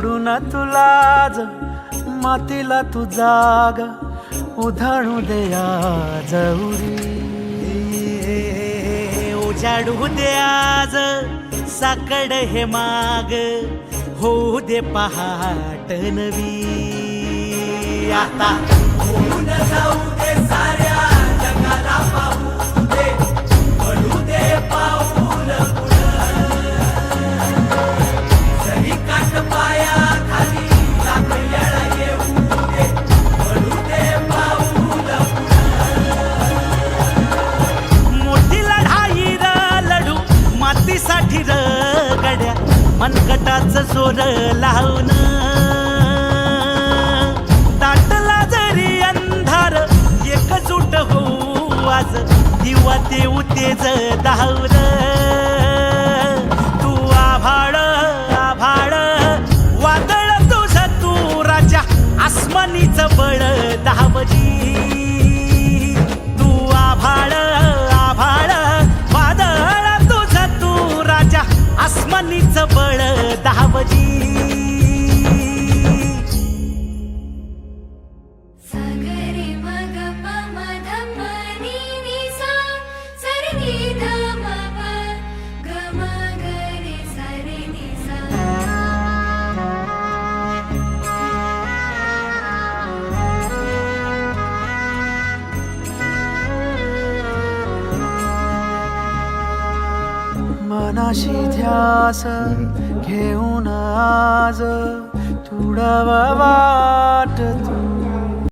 सोडून तुलाज मातीला तू जाग उधाणू दे आज उरी. उजाडू दे आज साकड हे माग होऊ दे पहाट नवी. आता होऊन जाऊ दे साऱ्या जगाला पाहू दे पडू दे पाऊल जरी काट पाया खाली लाख येळा येऊ दे पडू दे पाऊल. मोठी लढाई र लढू मातीसाठी र गड्या मनगटाचं जोर लावून. दाटला जरी अंधार एकजूट होऊ आज दिवा देऊ तेज धावर. तू आभाळ आभाळ वादळ तुझं तू राजा आसमानीचं बळ दावजी. तू आभाळ आभाळ वादळ तुझं तू राजा आसमानीचं बळ दावजी. मनाशी ध्यास घेऊन आज तुडावा वाट तू